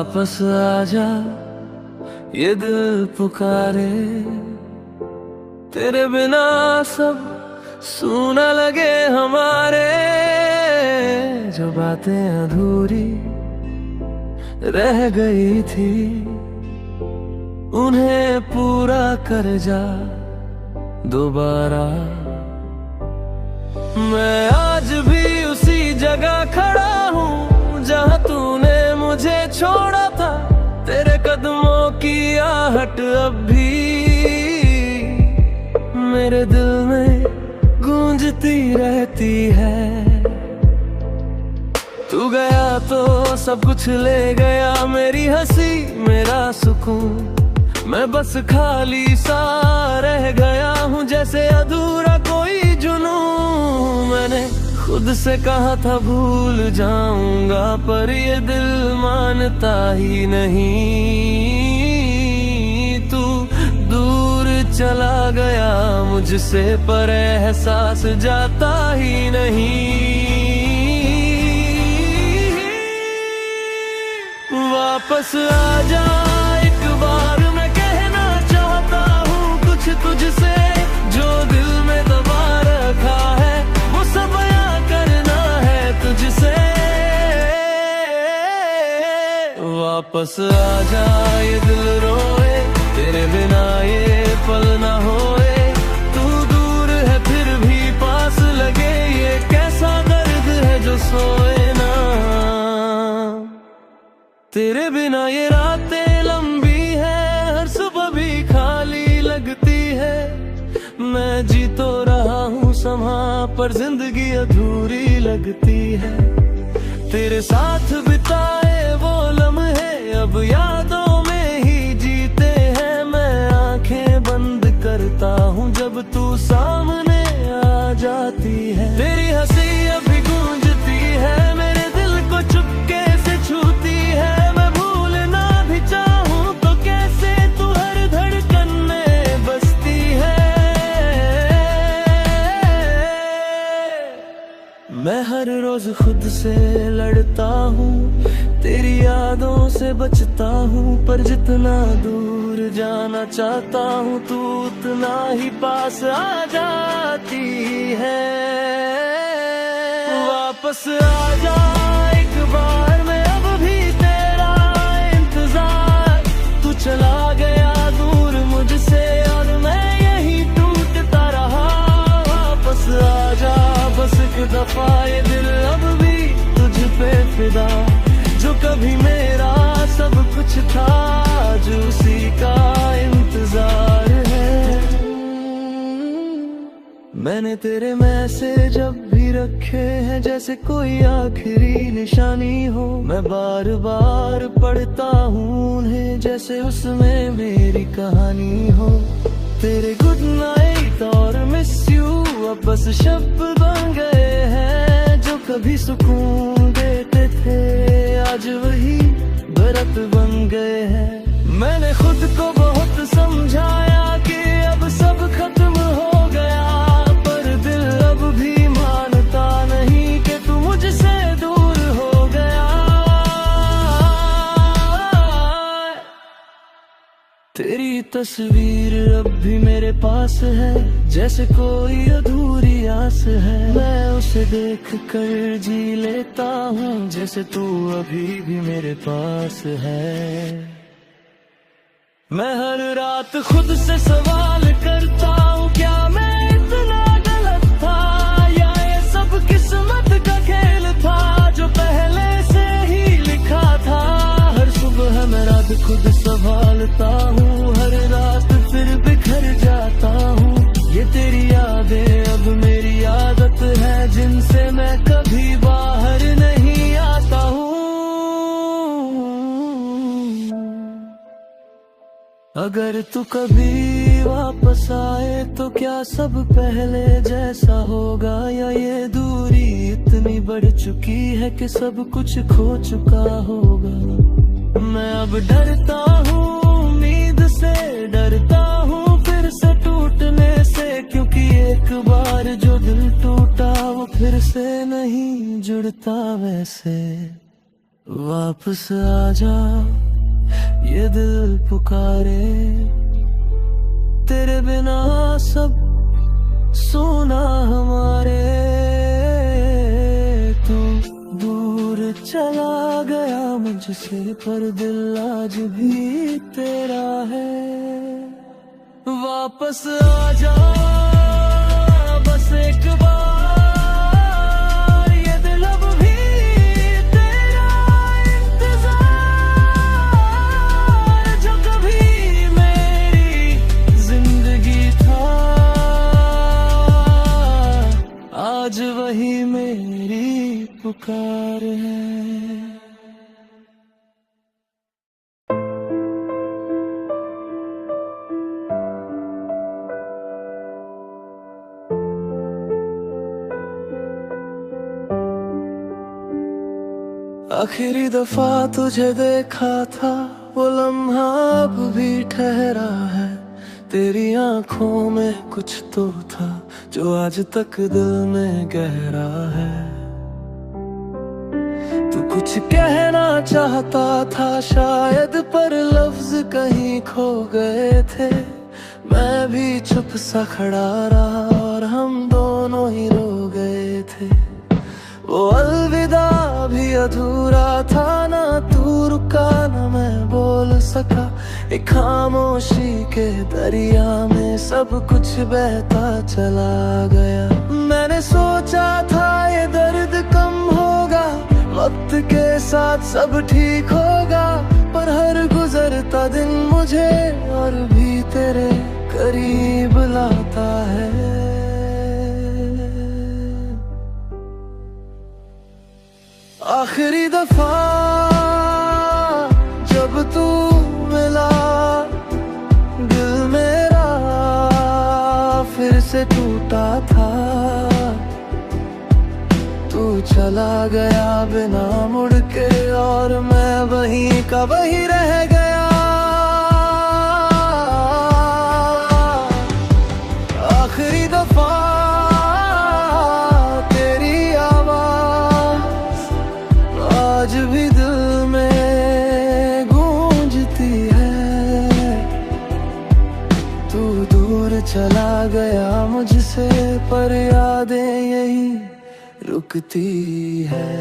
वापस आजा ये दिल पुकारे, तेरे बिना सब सूना लगे हमारे। जो बातें अधूरी रह गई थी उन्हें पूरा कर जा दोबारा। मैं आज भी उसी जगह खड़ा हूँ जहाँ तूने मुझे छोड़ा था। तेरे कदमों की आहट अब भी मेरे दिल में गूंजती रहती है। तू गया तो सब कुछ ले गया, मेरी हंसी मेरा सुकून। मैं बस खाली सा रह गया हूँ जैसे अधूरा कोई जुनून। मैंने खुद से कहा था भूल जाऊंगा, पर ये दिल मानता ही नहीं। तू दूर चला गया मुझसे, पर एहसास जाता ही नहीं। वापस आजा एक बार, मैं कहना चाहता हूँ कुछ तुझसे। जो दिल में दबा रखा है वो सब बयां करना है तुझसे। वापस आजा ये दिल रोए, तेरे बिना ये पल ना होए। तू दूर है फिर भी पास लगे, ये कैसा दर्द है जो सोए ना। तेरे बिना ये रातें लंबी है, हर सुबह भी खाली लगती है। मैं जी तो रहा हूँ समा, पर जिंदगी अधूरी लगती है। तेरे साथ बिताए वो लम्हे अब यादों में ही जीते हैं। मैं आंखें बंद करता हूँ जब तू सामने आ जाती है। तेरी हंसी अभी गूंजती है, मेरे दिल को चुपके से छूती है। मैं भूलना भी चाहूँ तो कैसे तू हर धड़कन में बसती है। मैं हर रोज खुद से लड़ता हूँ, तेरी यादों से बचता हूँ। पर जितना दूर जाना चाहता हूँ तू उतना ही पास आ जाती है। वापस आजा एक बार, मैं अब भी तेरा इंतजार। तू चला गया दूर मुझसे और मैं यही टूटता रहा। वापस आजा बस एक दफा, ये दिल अब भी तुझ पे फिदा। जो कभी मेरा सब कुछ था, जो उसी का इंतजार है। मैंने तेरे मैसेज अब भी रखे हैं जैसे कोई आखिरी निशानी हो। मैं बार बार पढ़ता हूँ उन्हें जैसे उसमें मेरी कहानी हो। तेरे गुड नाइट और मिस यू अब बस शब्द बन गए हैं। जो कभी सुकून देते थे आज वही बरत बन गए हैं। मैंने खुद को बहुत समझाया कि अब सब खत्म हो गया, पर दिल अब भी मानता नहीं कि तू मुझसे दूर हो गया। तेरी तस्वीर अब भी मेरे पास है जैसे कोई अधूरी आस है। मैं उसे देख कर जी लेता हूँ जैसे तू अभी भी मेरे पास है। मैं हर रात खुद से सवाल करता हूँ, क्या मैं इतना गलत था या ये सब किस्मत का खेल था जो पहले से ही लिखा था। हर सुबह मैं रात खुद संभालता हूँ, हर रात फिर बिखर जाता हूँ। ये तेरी यादें अब मेरी आदत है जिनसे मैं कभी बाहर नहीं आता हूँ। अगर तू कभी वापस आए तो क्या सब पहले जैसा होगा, या ये दूरी इतनी बढ़ चुकी है कि सब कुछ खो चुका होगा। मैं अब डरता हूँ उम्मीद से, डरता हूँ फिर से टूटने से, क्योंकि एक बार जो दिल टूटा वो फिर से नहीं जुड़ता वैसे। वापस आजा ये दिल पुकारे, तेरे बिना सब सोना हमारे। तू दूर चला गया मुझसे पर दिल आज भी तेरा है। वापस आजा बस एक बार, ये दिल अब भी तेरा इंतजार। जो कभी मेरी जिंदगी था, आज वही मेरी पुकार है। आखिरी दफा तुझे देखा था, वो लम्हा अब भी ठहरा है। तेरी आंखों में कुछ तो था जो आज तक दिल में गहरा है। तू कुछ कहना चाहता था शायद, पर लफ्ज कहीं खो गए थे। मैं भी चुप सा खड़ा रहा और हम दोनों ही रो गए थे। वो अलविदा भी अधूरा था, ना तू रुका ना मैं बोल सका। एक खामोशी के दरिया में सब कुछ बहता चला गया। मैंने सोचा था ये दर्द कम होगा, वक्त के साथ सब ठीक होगा। पर हर गुजरता दिन मुझे और भी तेरे करीब लाता है। आखिरी दफा जब तू मिला, दिल मेरा फिर से टूटा था। तू चला गया बिना मुड़ के और मैं वहीं का वहीं रह गया। आखिरी दफा आज भी दिल में गूंजती है। तू दूर चला गया मुझसे पर यादें यही रुकती है।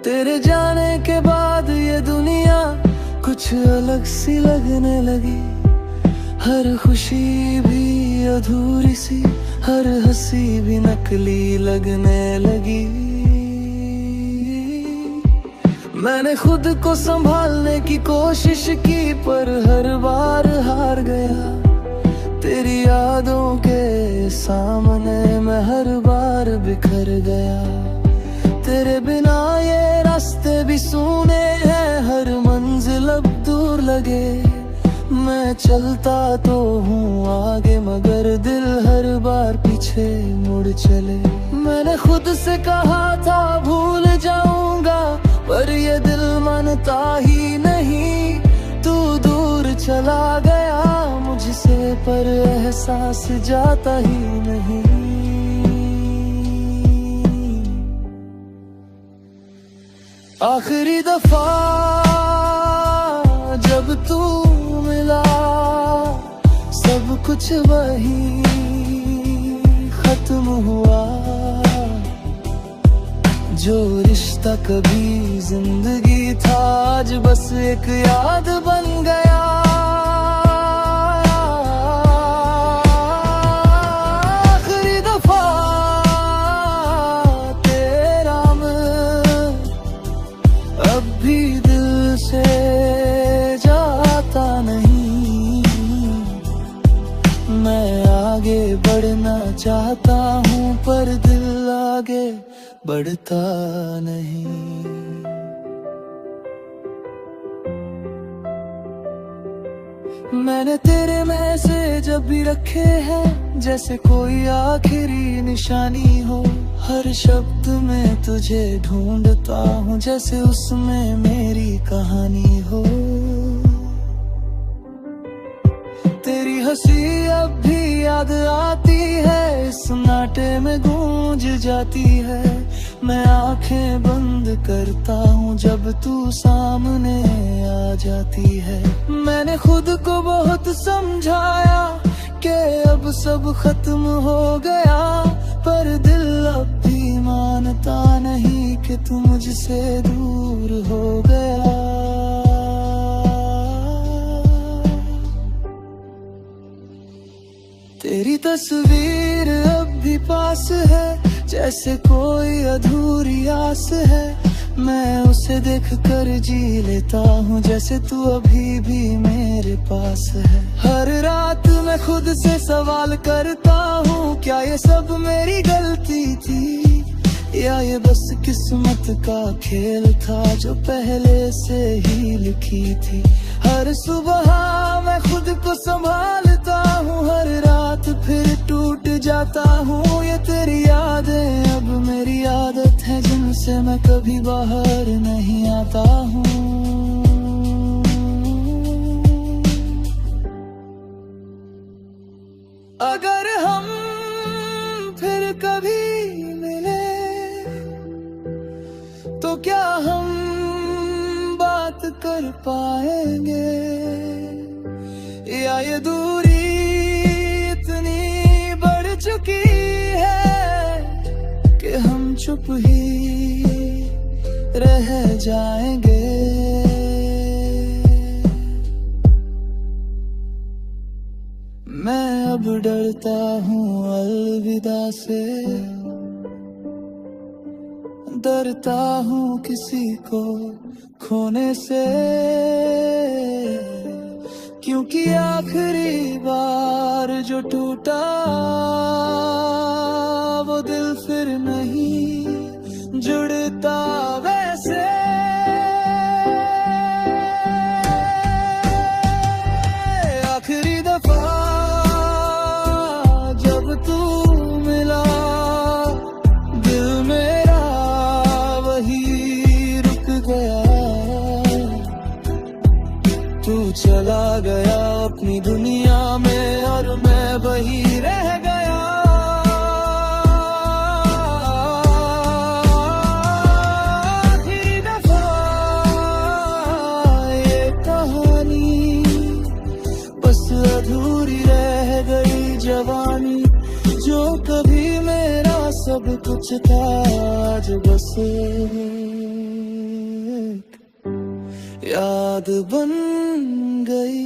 तेरे जाने के बाद ये दुनिया कुछ अलग सी लगने लगी। हर खुशी भी अधूरी सी, हर हंसी भी नकली लगने लगी। मैंने खुद को संभालने की कोशिश की पर हर बार हार गया। तेरी यादों के सामने मैं हर बार बिखर गया। तेरे बिना ये रास्ते भी सूने हैं, हर मंजिल अब दूर लगे। मैं चलता तो हूँ आगे मगर दिल हर बार पीछे मुड़ चले। मैंने खुद से कहा था भूल जाऊंगा, पर ये दिल मानता ही नहीं। तू दूर चला गया मुझसे पर एहसास जाता ही नहीं। आखिरी दफा जब तू मिला, सब कुछ वही खत्म हुआ। जो रिश्ता कभी जिंदगी था आज बस एक याद बन गया। आखिरी दफा तेरा मैं अब भी दिल से जाता नहीं। मैं आगे बढ़ना चाहता हूँ पर दिल आगे बढ़ता नहीं। मैंने तेरे मैसेज भी रखे हैं जैसे कोई आखिरी निशानी हो। हर शब्द में तुझे ढूंढता हूँ जैसे उसमें मेरी कहानी हो। तेरी हंसी अब भी याद आती है, इस नाटे में गूंज गूंज जाती है। मैं आंखें बंद करता हूँ जब तू सामने आ जाती है। मैंने खुद को बहुत समझाया कि अब सब खत्म हो गया, पर दिल अब भी मानता नहीं कि तू मुझसे दूर हो गया। तेरी तस्वीर अब भी पास है, जैसे कोई अधूरी आस है। मैं उसे देख कर जी लेता हूँ जैसे तू अभी भी मेरे पास है। हर रात मैं खुद से सवाल करता हूँ, क्या ये सब मेरी गलती थी या ये बस किस्मत का खेल था जो पहले से ही लिखी थी। हर सुबह मैं खुद को संभालता हूँ, हर रात फिर टूट जाता हूँ। ये तेरी यादें अब मेरी आदत है, जिनसे मैं कभी बाहर नहीं आता हूँ। अगर हम फिर कभी मिले तो क्या हम बात कर पाएंगे, या ये दूरी इतनी बढ़ चुकी है कि हम चुप ही रह जाएंगे। मैं अब डरता हूँ अलविदा से, डरता हूँ किसी को खोने से, क्योंकि आखिरी बार जो टूटा वो दिल फिर नहीं जुड़ता वैसे। आखिरी दफा जब तू मिला, दिल मेरा वही रुक गया। तू चला गया अपनी दुनिया में और मैं वही रह गया। आखिरी दफा ये कहानी बस अधूरी रह गई जवानी, जो कभी मेरा सब कुछ था आज बस याद बन गई।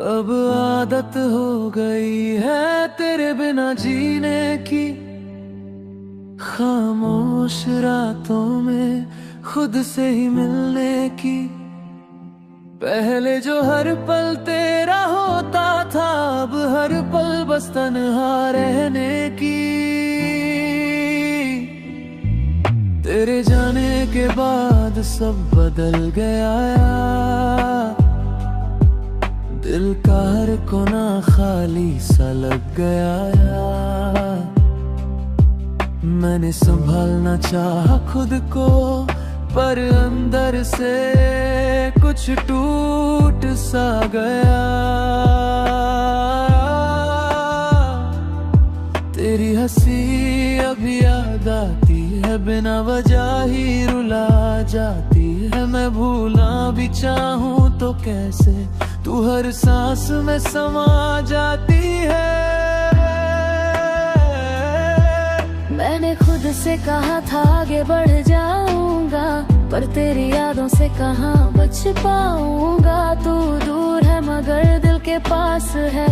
अब आदत हो गई है तेरे बिना जीने की, खामोश रातों में खुद से ही मिलने की। पहले जो हर पल तेरा होता था, अब हर पल बस तन्हा रहने की। तेरे जाने के बाद सब बदल गया, दिल का हर कोना खाली सा लग गया। मैंने संभालना चाहा खुद को, पर अंदर से कुछ टूट सा गया। तेरी हंसी अब याद आती है, बिना वजह ही रुला जाती है। मैं भूलना भी चाहूँ तो कैसे, तू हर सांस में समा जाती है। मैंने खुद से कहा था आगे बढ़ जाऊंगा, पर तेरी यादों से कहाँ बच पाऊंगा। तू दूर है मगर दिल के पास है,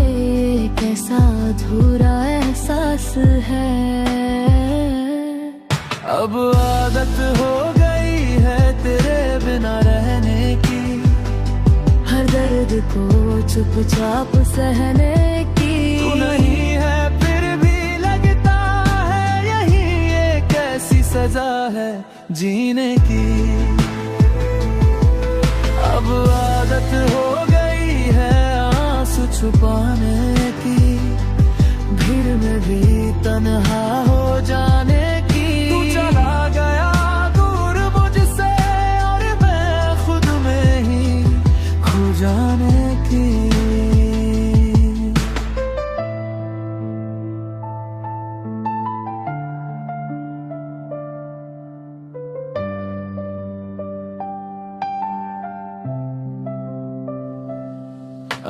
कैसा अधूरा एहसास है। अब आदत हो गई है तेरे बिना रहने की, हर दर्द को चुपचाप सहने की। तू नहीं है फिर भी लगता है यही एक ऐसी सजा है जीने की। अब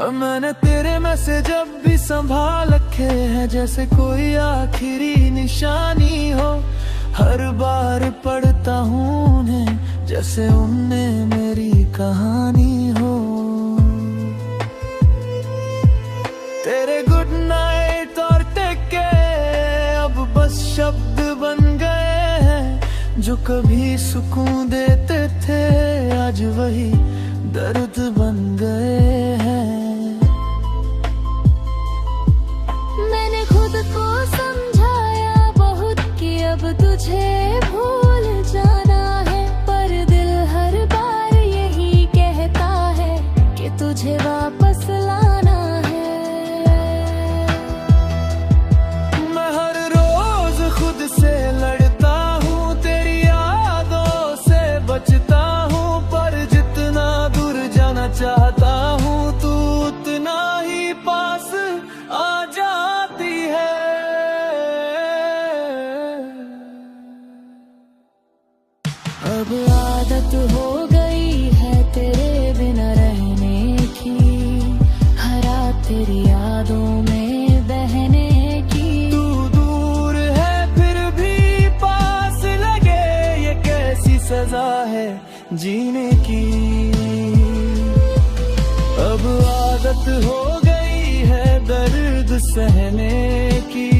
और मैंने तेरे मैसेज अब भी संभाल रखे हैं, जैसे कोई आखिरी निशानी हो। हर बार पढ़ता हूँ उन्हें, जैसे उनने मेरी कहानी हो। तेरे गुड नाइट और टेक केयर अब बस शब्द बन गए हैं, जो कभी सुकून देते थे आज वही दर्द बन गए हैं। मैंने खुद को समझाया बहुत कि अब तुझे भूल जाना है, पर दिल हर बार यही कहता है कि तुझे वापस लाना है। मैं हर रोज खुद से लड़ता हूँ, तेरी यादों से बचता हूँ, पर जितना दूर जाना चाहता हूँ तू उतना ही पास आ जाती है। अब आदत हो गई है तेरे बिना रहने की, हर रात तेरी यादों में बहने की। तू दूर है फिर भी पास लगे, ये कैसी सजा है जीने की। अब आदत हो गई है दर्द सहने की,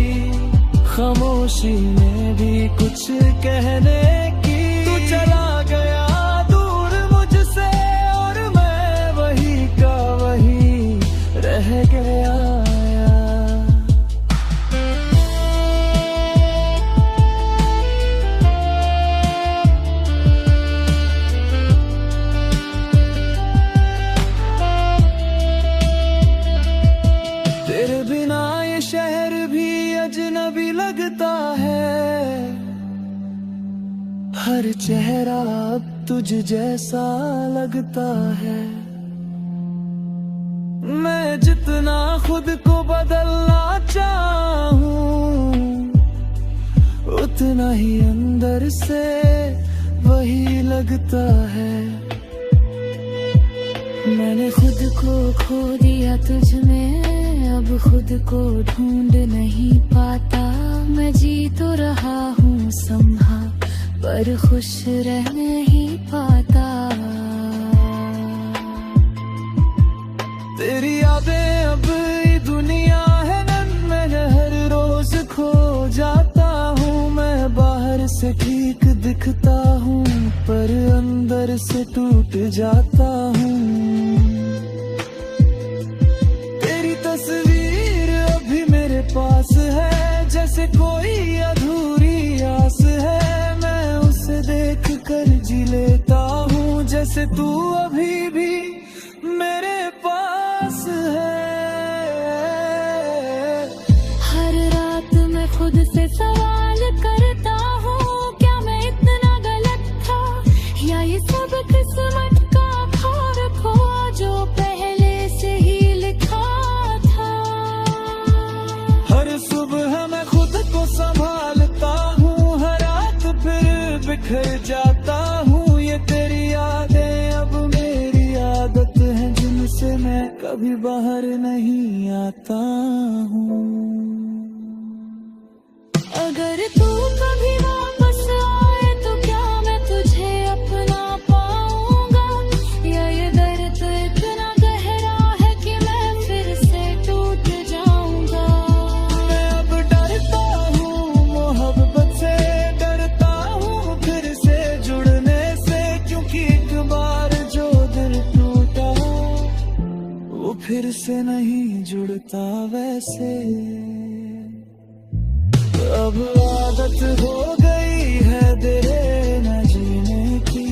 खामोशी में भी कुछ कहने की। तू चला गया दूर मुझसे और मैं वही का वही रह गया। तेरे बिना ये शहर भी अजनबी लगता है, हर चेहरा अब तुझ जैसा लगता है। मैं जितना खुद को बदलना चाहूं, उतना ही अंदर से वही लगता है। मैंने खुद को खो दिया तुझ में, अब खुद को ढूंढ नहीं पाता। मैं जी तो रहा हूँ संभा, पर खुश रह नहीं पाता। तेरी यादें अब ये दुनिया है नन, मैं हर रोज खो जाता हूँ। मैं बाहर से ठीक दिखता हूँ, पर अंदर से टूट जाता हूँ। तेरी तस्वीर अभी मेरे पास है, जैसे कोई अधूरी आस है। मैं उसे देख कर जी लेता हूँ, जैसे तू अभी भी मेरे पास है। हर रात मैं खुद से सवाल करता हूँ, क्या मैं इतना गलत था, या ये सब किस्मत का फर्क हुआ जो पहले से ही लिखा था। हर सुबह मैं खुद को संभालता हूँ, हर रात फिर बिखर जाता हूँ। ये तेरी यादें अब मेरी आदत है, जिनसे मैं कभी बाहर नहीं आता हूँ। अगर तू कभी वापस आए तो क्या मैं तुझे अपना पाऊंगा, या ये दर्द इतना गहरा है कि मैं फिर से टूट जाऊंगा। मैं अब डरता हूँ मोहब्बत से, डरता हूँ फिर से जुड़ने से, क्योंकि एक बार जो दिल टूटा वो फिर से नहीं जुड़ता वैसे। अब आदत हो गई है तेरे न जीने की,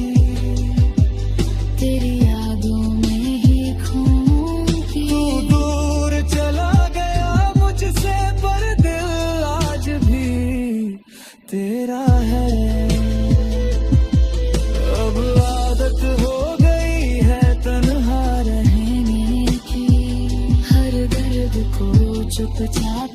तेरी यादों में ही खूंगी। तू दूर चला गया मुझसे, पर दिल आज भी तेरा है। अब आदत हो गई है तन्हा रहने की, हर दर्द को चुपचाप